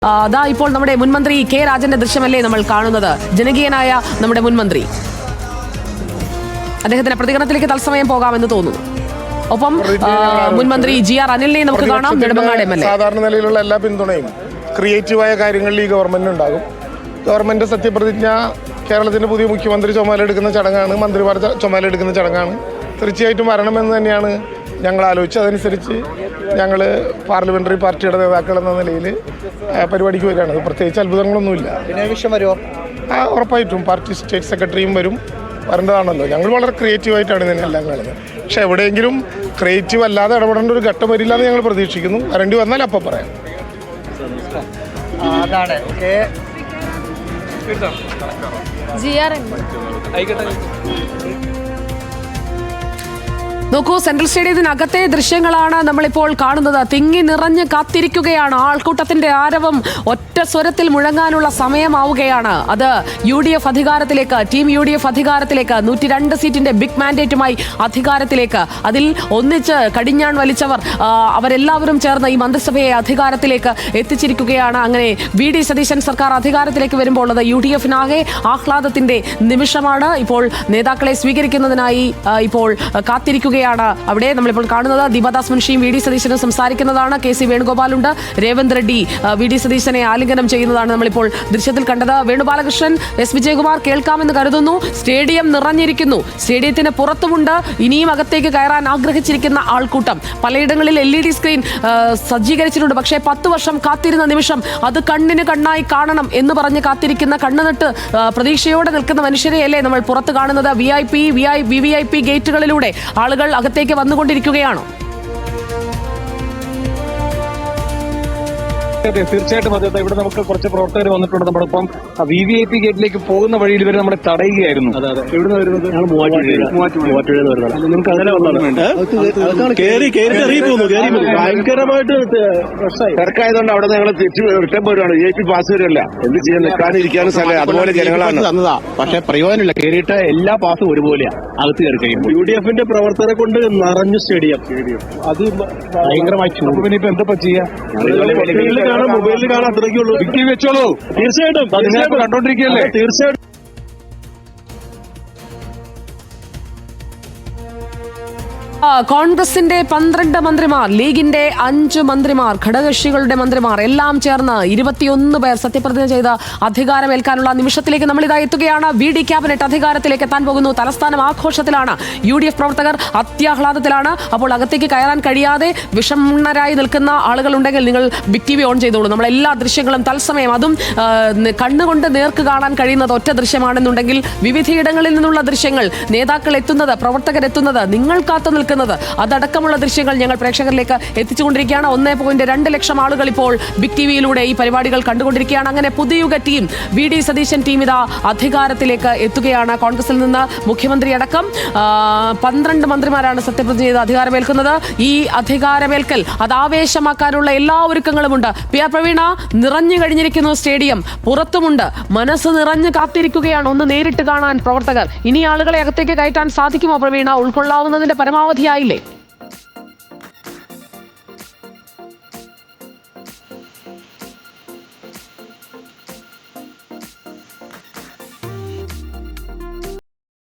അതാ ഇപ്പോൾ നമ്മുടെ മുൻമന്ത്രി കെ രാജന്റെ ദൃശ്യമല്ലേ നമ്മൾ കാണുന്നത്. ജനകീയനായ നമ്മുടെ മുൻമന്ത്രി, അദ്ദേഹത്തിന്റെ പ്രതികരണത്തിലേക്ക് തത്സമയം പോകാമെന്ന് തോന്നുന്നു. ഒപ്പം മുൻമന്ത്രി GR അനിലിനെ നമുക്ക് കാണാം. നെടുമങ്ങാട് MLA സാധാരണ നിലയിലുള്ള എല്ലാ പിന്തുണയും ക്രിയേറ്റീവായ കാര്യങ്ങളിൽ ഈ ഗവൺമെന്റിന് ഉണ്ടാകും. ഗവൺമെന്റ് സത്യപ്രതിജ്ഞ കേരളത്തിന്റെ പുതിയ മുഖ്യമന്ത്രി ചുമതലയെടുക്കുന്ന ചടങ്ങാണ്, മന്ത്രിമാർ ചുമതലയെടുക്കുന്ന ചടങ്ങാണ്. തീർച്ചയായിട്ടും വരണമെന്ന് തന്നെയാണ് ഞങ്ങൾ ആലോചിച്ചത്. അതനുസരിച്ച് ഞങ്ങൾ പാർലമെന്ററി പാർട്ടിയുടെ നേതാക്കൾ എന്ന നിലയിൽ പരിപാടിക്ക് വരികയാണ്. പ്രത്യേകിച്ച് അത്ഭുതങ്ങളൊന്നുമില്ല. പിന്നെ വിഷയം വരുമോ? ഉറപ്പായിട്ടും പാർട്ടി സ്റ്റേറ്റ് സെക്രട്ടറിയും വരേണ്ടതാണല്ലോ. ഞങ്ങൾ വളരെ ക്രിയേറ്റീവായിട്ടാണ് ഇതിനെല്ലാം കാണുന്നത്. പക്ഷെ എവിടെയെങ്കിലും ക്രിയേറ്റീവ് അല്ലാതെ ഇടപെടേണ്ട ഒരു ഘട്ടം വരില്ല എന്ന് ഞങ്ങൾ പ്രതീക്ഷിക്കുന്നു. വരേണ്ടി വന്നാൽ അപ്പം പറയാം. അതാണ് നോക്കൂ, സെൻട്രൽ സ്റ്റേഡിയത്തിനകത്തെ ദൃശ്യങ്ങളാണ് നമ്മളിപ്പോൾ കാണുന്നത്. തിങ്ങി നിറഞ്ഞ് കാത്തിരിക്കുകയാണ്. ആൾക്കൂട്ടത്തിന്റെ ആരവം ഒറ്റ സ്വരത്തിൽ മുഴങ്ങാനുള്ള സമയമാവുകയാണ്. അത് UDF അധികാരത്തിലേക്ക്, ടീം UDF അധികാരത്തിലേക്ക്, 102 സീറ്റിന്റെ ബിഗ് മാൻഡേറ്റുമായി അധികാരത്തിലേക്ക്. അതിൽ ഒന്നിച്ച് കടിഞ്ഞാൺ വലിച്ചവർ അവരെല്ലാവരും ചേർന്ന് ഈ മന്ത്രിസഭയെ അധികാരത്തിലേക്ക് എത്തിച്ചിരിക്കുകയാണ്. അങ്ങനെ VD സതീശൻ സർക്കാർ അധികാരത്തിലേക്ക് വരുമ്പോൾ അത് UDFനാകെ ആഹ്ലാദത്തിന്റെ നിമിഷമാണ്. ഇപ്പോൾ നേതാക്കളെ സ്വീകരിക്കുന്നതിനായി ഇപ്പോൾ കാത്തിരിക്കുകയാണ്. അവിടെ നമ്മളിപ്പോൾ കാണുന്നത് ദീപദാസ് മുൻഷിയും VD സതീശനും സംസാരിക്കുന്നതാണ്. KC വേണുഗോപാലുണ്ട്. രേവന്ത് റെഡ്ഡി VD സതീശനെ ആലിംഗനം ചെയ്യുന്നതാണ് നമ്മളിപ്പോൾ ദൃശ്യത്തിൽ കണ്ടത്. വേണുബാലകൃഷ്ണൻ, S വിജയകുമാർ കേൾക്കാമെന്ന് കരുതുന്നു. സ്റ്റേഡിയം നിറഞ്ഞിരിക്കുന്നു. സ്റ്റേഡിയത്തിന് പുറത്തുമുണ്ട് ഇനിയും അകത്തേക്ക് കയറാൻ ആഗ്രഹിച്ചിരിക്കുന്ന ആൾക്കൂട്ടം. പലയിടങ്ങളിൽ LED സ്ക്രീൻ സജ്ജീകരിച്ചിട്ടുണ്ട്. പക്ഷേ 10 വർഷം കാത്തിരുന്ന നിമിഷം അത് കണ്ണിന് കണ്ണായി കാണണം എന്ന് പറഞ്ഞ് കാത്തിരിക്കുന്ന, കണ്ണുനട്ട് പ്രതീക്ഷയോടെ നിൽക്കുന്ന മനുഷ്യരെയല്ലേ നമ്മൾ പുറത്ത് കാണുന്നത്. VVIP ഗേറ്റുകളിലൂടെ ആളുകൾ അകത്തേക്ക് വന്നുകൊണ്ടിരിക്കുകയാണോ? തീർച്ചയായിട്ടും അതെ. ഇവിടെ നമുക്ക് കുറച്ച് പ്രവർത്തകർ വന്നിട്ടുണ്ട്. നമ്മളിപ്പം VVIP ഗേറ്റിലേക്ക് പോകുന്ന വഴിയിൽ ഇവർ നമ്മളെ തടയുകയായിരുന്നു. എവിടുന്ന് വരുന്നത്? നിങ്ങൾക്ക് അങ്ങനെ ഭയങ്കരമായിട്ട് തിരക്കായതുകൊണ്ട് അവിടെ ഞങ്ങൾ തിരിച്ചു റിട്ടേൺ പോരുവാണ്. VIP പാസ് വരില്ല. എന്ത് ചെയ്യാൻ, നിൽക്കാനിരിക്കാനും സ്ഥലം അതുപോലെ ജനങ്ങളാണ് തന്നതാ. പക്ഷെ പ്രയോജനമില്ല. കയറിയിട്ട് എല്ലാ പാസും ഒരുപോലെയാ. അകത്ത് കയറി കഴിയുമ്പോൾ UDFന്റെ പ്രവർത്തകരെ കൊണ്ട് നിറഞ്ഞു സ്റ്റേഡിയം. അത് ഭയങ്കരമായി ചൂട്. പിന്നെ ഇപ്പൊ എന്താ ചെയ്യാ? മൊബൈലിൽ കാണാൻ അത്രയ്ക്കുള്ളൂ. വിക്കി വെച്ചോളൂ. തീർച്ചയായിട്ടും കണ്ടോണ്ടിരിക്കുകയല്ലേ. തീർച്ചയായിട്ടും കോൺഗ്രസിന്റെ 12 മന്ത്രിമാർ, ലീഗിന്റെ 5 മന്ത്രിമാർ, ഘടകകക്ഷികളുടെ മന്ത്രിമാർ എല്ലാം ചേർന്ന് 21 പേർ സത്യപ്രതിജ്ഞ ചെയ്ത് അധികാരമേൽക്കാനുള്ള നിമിഷത്തിലേക്ക് നമ്മളിതാ എത്തുകയാണ്. VD ക്യാബിനറ്റ് അധികാരത്തിലേക്ക് എത്താൻ പോകുന്നു. തലസ്ഥാനം ആഘോഷത്തിലാണ്. UDF പ്രവർത്തകർ അത്യാഹ്ലാദത്തിലാണ്. അപ്പോൾ അകത്തേക്ക് കയറാൻ കഴിയാതെ വിഷണ്ണരായി നിൽക്കുന്ന ആളുകളുണ്ടെങ്കിൽ നിങ്ങൾ ബിഗ് TV ഓൺ ചെയ്തോളൂ. നമ്മളെല്ലാ ദൃശ്യങ്ങളും തത്സമയം, അതും കണ്ണുകൊണ്ട് നേർക്ക് കാണാൻ കഴിയുന്നത് ഒറ്റ ദൃശ്യമാണെന്നുണ്ടെങ്കിൽ വിവിധയിടങ്ങളിൽ നിന്നുള്ള ദൃശ്യങ്ങൾ, നേതാക്കൾ എത്തുന്നത്, പ്രവർത്തകരെത്തുന്നത്, നിങ്ങൾ കാത്തു നിൽക്കുന്നത്, അതടക്കമുള്ള ദൃശ്യങ്ങൾ ഞങ്ങൾ പ്രേക്ഷകരിലേക്ക് എത്തിച്ചുകൊണ്ടിരിക്കുകയാണ്. 1.2 ലക്ഷം ആളുകൾ ഇപ്പോൾ ബിഗ് TVയിലൂടെ ഈ പരിപാടികൾ കണ്ടുകൊണ്ടിരിക്കുകയാണ്. അങ്ങനെ പുതിയുഗ ടീം, VD സതീശൻ ടീം ഇതാ അധികാരത്തിലേക്ക് എത്തുകയാണ്. കോൺഗ്രസിൽ നിന്ന് മുഖ്യമന്ത്രി അടക്കം 12 മന്ത്രിമാരാണ് സത്യപ്രതിജ്ഞ ചെയ്ത് അധികാരമേൽക്കുന്നത്. ഈ അധികാരമേൽക്കൽ അത് ആവേശമാക്കാനുള്ള എല്ലാ ഒരുക്കങ്ങളുമുണ്ട്. PR പ്രവീണ, നിറഞ്ഞു കഴിഞ്ഞിരിക്കുന്നു സ്റ്റേഡിയം. പുറത്തുമുണ്ട്. മനസ്സ് നിറഞ്ഞു കാത്തിരിക്കുകയാണ് ഒന്ന് നേരിട്ട് കാണാൻ പ്രവർത്തകർ. ഇനി ആളുകളെ അകത്തേക്ക് കയറ്റാൻ സാധിക്കുമോ പ്രവീണ? ഉൾക്കൊള്ളാവുന്നതിന്റെ പരമാവധിയായില്ലേ?